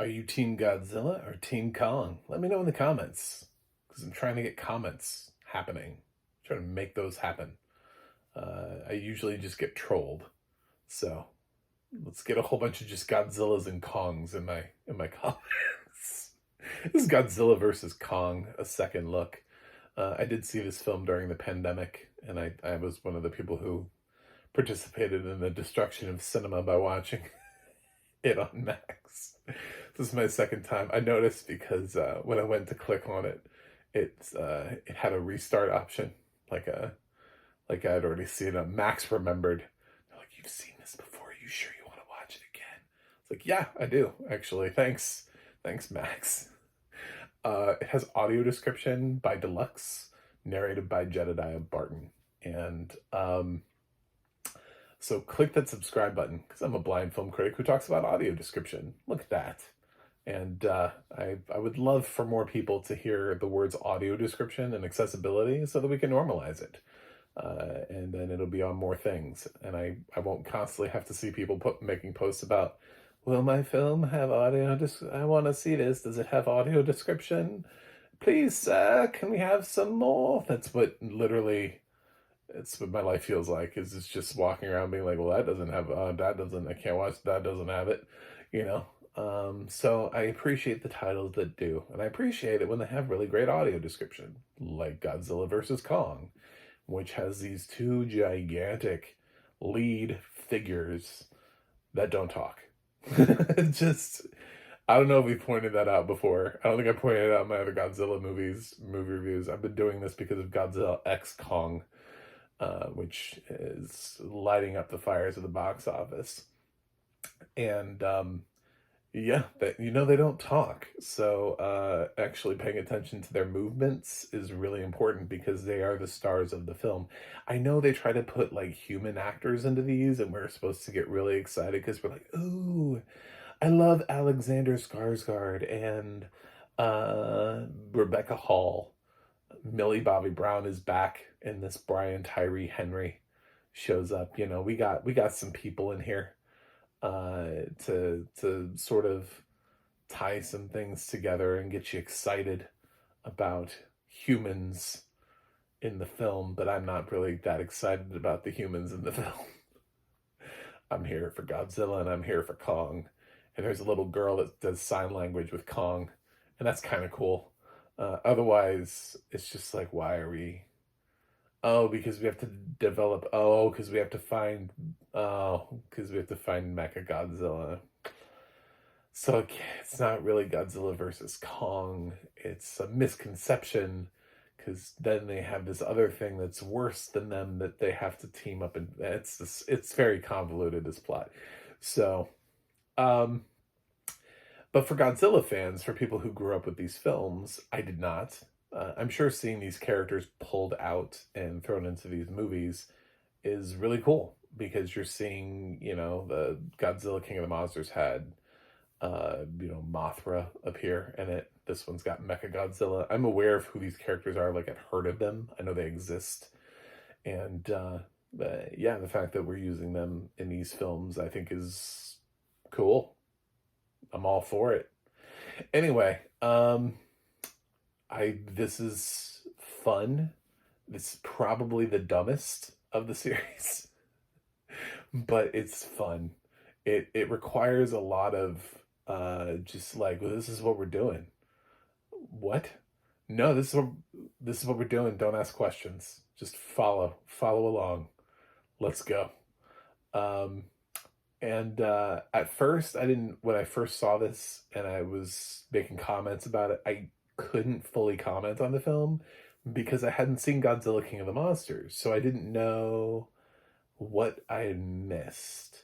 Are you Team Godzilla or Team Kong? Let me know in the comments, because I'm trying to get comments happening. I'm trying to make those happen. I usually just get trolled, so let's get a whole bunch of just Godzillas and Kongs in my comments. This is Godzilla versus Kong, a second look. I did see this film during the pandemic, and I was one of the people who participated in the destruction of cinema by watching it on Max. This is my second time. I noticed because when I went to click on it, it had a restart option, like I'd already seen it. Max remembered. They're like, "You've seen this before. Are you sure you want to watch it again?" It's like, "Yeah, I do actually. Thanks, Max." It has audio description by Deluxe, narrated by Jedediah Barton, and so click that subscribe button, because I'm a blind film critic who talks about audio description. Look at that. And I would love for more people to hear the words audio description and accessibility so that we can normalize it. And then it'll be on more things. And I won't constantly have to see people making posts about, will my film have audio? I want to see this. Does it have audio description? Please, sir, can we have some more? That's what literally... It's what my life feels like, is it's just walking around being like, well, that doesn't have, I can't watch, that doesn't have it, you know? So I appreciate the titles that do, and I appreciate it when they have really great audio description, like Godzilla versus Kong, which has these two gigantic lead figures that don't talk. Just, I don't know if we pointed that out before. I don't think I pointed it out in my other Godzilla movie reviews. I've been doing this because of Godzilla X Kong, which is lighting up the fires of the box office. And yeah, they don't talk. So actually paying attention to their movements is really important, because they are the stars of the film. I know they try to put like human actors into these, and we're supposed to get really excited because we're like, ooh, I love Alexander Skarsgard and Rebecca Hall. Millie Bobby Brown is back in this. Tyree Henry shows up. You know, we got some people in here to sort of tie some things together and get you excited about humans in the film, but I'm not really that excited about the humans in the film. I'm here for Godzilla and I'm here for Kong. And there's a little girl that does sign language with Kong, and that's kind of cool. Otherwise, it's just like, why are we... Oh, because we have to develop... Oh, because we have to find... Oh, because we have to find MechaGodzilla. So it's not really Godzilla versus Kong. It's a misconception, because then they have this other thing that's worse than them that they have to team up, and it's very convoluted, this plot. So... But for Godzilla fans, for people who grew up with these films, I did not. I'm sure seeing these characters pulled out and thrown into these movies is really cool, because you're seeing, you know, the Godzilla King of the Monsters had, Mothra appear in it. This one's got MechaGodzilla. I'm aware of who these characters are. Like, I've heard of them. I know they exist. And, yeah, the fact that we're using them in these films, I think, is cool. I'm all for it. Anyway, this is fun. This is probably the dumbest of the series, but it's fun. It requires a lot of just like, well, this is what we're doing. What? No, this is what we're doing. Don't ask questions. Just follow along. Let's go. And at first, when I first saw this and I was making comments about it, I couldn't fully comment on the film because I hadn't seen Godzilla King of the Monsters. So I didn't know what I had missed.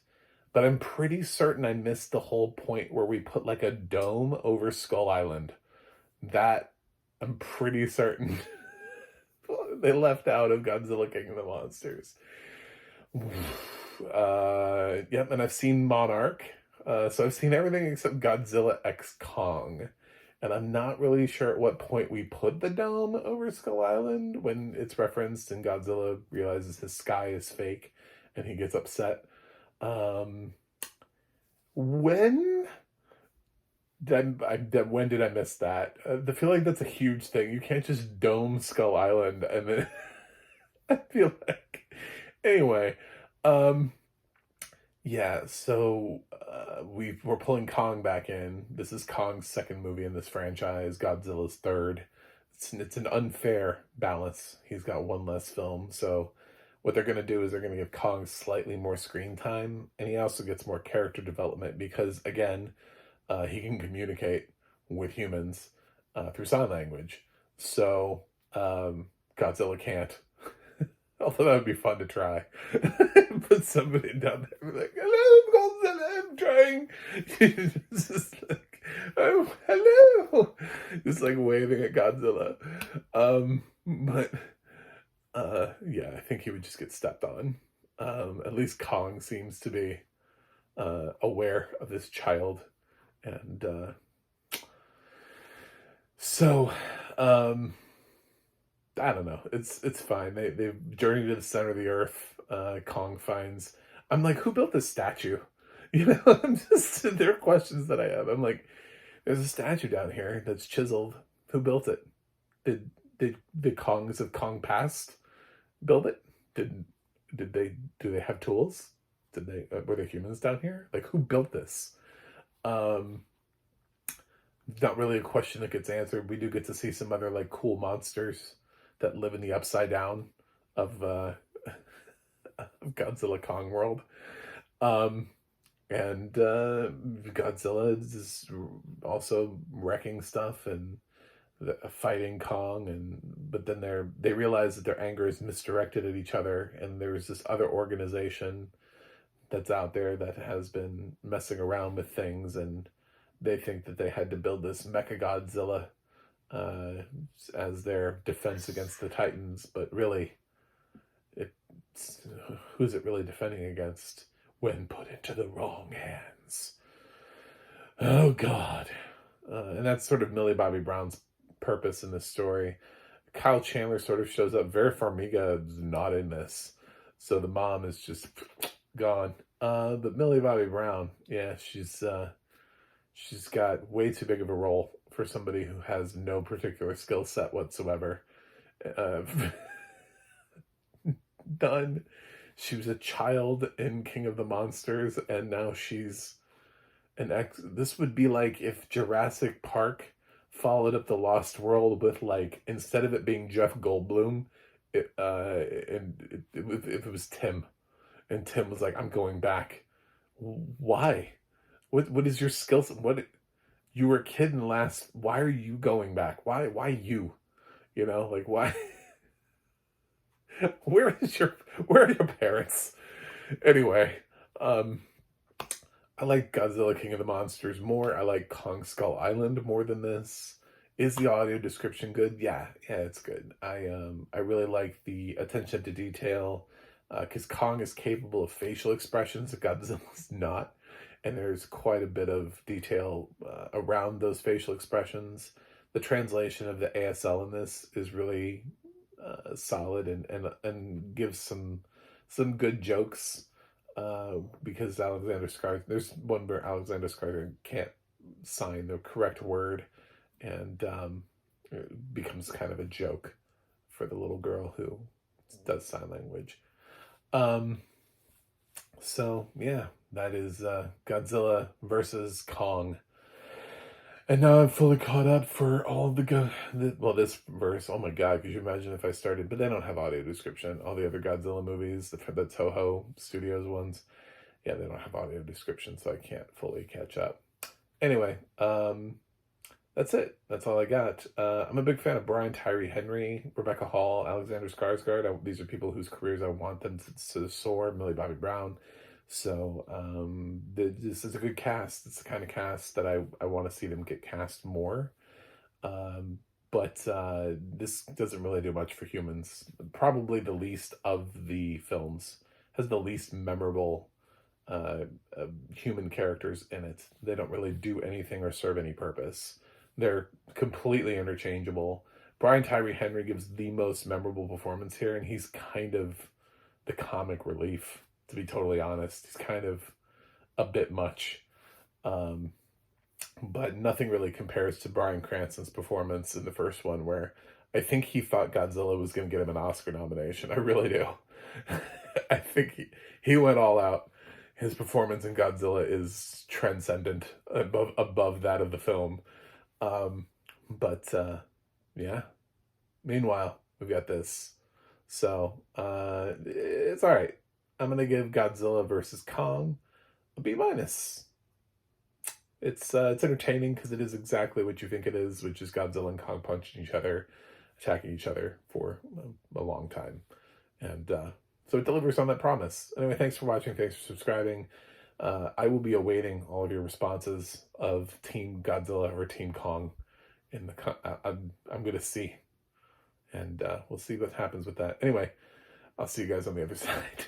But I'm pretty certain I missed the whole point where we put like a dome over Skull Island. That, I'm pretty certain they left out of Godzilla King of the Monsters. Yep, and I've seen Monarch, so I've seen everything except Godzilla X Kong, and I'm not really sure at what point we put the dome over Skull Island, when it's referenced and Godzilla realizes his sky is fake and he gets upset. When when did I miss that? I feel like that's a huge thing. You can't just dome Skull Island and then I feel like anyway. Um, yeah, so we're pulling Kong back in. This is Kong's second movie in this franchise. Godzilla's third. It's an unfair balance. He's got one less film, so what they're going to do is they're going to give Kong slightly more screen time, and he also gets more character development because, again, he can communicate with humans through sign language. So Godzilla can't. Although that would be fun to try. Put somebody down there and be like, hello, Godzilla, I'm trying. Just like, oh, hello. Just like waving at Godzilla. But yeah, I think he would just get stepped on. At least Kong seems to be aware of this child. And so I don't know. It's fine. They journey to the center of the earth. Kong finds. I'm like, who built this statue? You know, there are questions that I have. I'm like, there's a statue down here that's chiseled. Who built it? Did the Kongs of Kong past build it? Do they have tools? Were there humans down here? Like, who built this? Not really a question that gets answered. We do get to see some other like cool monsters that live in the upside down of Godzilla Kong world. And Godzilla is also wrecking stuff and fighting Kong, but then they realize that their anger is misdirected at each other, and there's this other organization that's out there that has been messing around with things, and they think that they had to build this MechaGodzilla as their defense against the Titans, but really, who's it really defending against when put into the wrong hands? Oh, God. And that's sort of Millie Bobby Brown's purpose in this story. Kyle Chandler sort of shows up. Vera Farmiga is not in this, so the mom is just gone. But Millie Bobby Brown, yeah, she's got way too big of a role for somebody who has no particular skill set whatsoever. Done. She was a child in King of the Monsters, and now she's this would be like if Jurassic Park followed up the Lost World with, like, instead of it being Jeff Goldblum, if it was Tim, and Tim was like, I'm going back. Why? What is your skill set? You were a kid in the last, why are you going back? Why you? You know, like, why? Where are your parents? Anyway, I like Godzilla King of the Monsters more. I like Kong Skull Island more than this. Is the audio description good? Yeah, it's good. I really like the attention to detail, because Kong is capable of facial expressions that Godzilla's not, and there's quite a bit of detail around those facial expressions. The translation of the ASL in this is really solid and gives some good jokes. Because there's one where Alexander Skarsgard can't sign the correct word, and it becomes kind of a joke for the little girl who does sign language. So yeah, that is Godzilla versus Kong. And now I'm fully caught up for all this verse. Oh my God, could you imagine if I started? But they don't have audio description. All the other Godzilla movies, the Toho Studios ones, yeah, they don't have audio description, so I can't fully catch up. Anyway, that's it. That's all I got. I'm a big fan of Brian Tyree Henry, Rebecca Hall, Alexander Skarsgard. These are people whose careers I want them to soar. Millie Bobby Brown. So this is a good cast. It's the kind of cast that I want to see them get cast more. But this doesn't really do much for humans. Probably the least of the films. Has the least memorable human characters in it. They don't really do anything or serve any purpose. They're completely interchangeable. Brian Tyree Henry gives the most memorable performance here, and he's kind of the comic relief. To be totally honest, he's kind of a bit much. But but nothing really compares to Bryan Cranston's performance in the first one, where I think he thought Godzilla was going to get him an Oscar nomination. I really do. I think he went all out. His performance in Godzilla is transcendent, above that of the film. But yeah. Meanwhile, we've got this. So it's all right. I'm gonna give Godzilla versus Kong a B minus. It's entertaining because it is exactly what you think it is, which is Godzilla and Kong punching each other, attacking each other for a long time, and so it delivers on that promise. Anyway, thanks for watching. Thanks for subscribing. I will be awaiting all of your responses of Team Godzilla or Team Kong. I'm gonna see, and we'll see what happens with that. Anyway, I'll see you guys on the other side.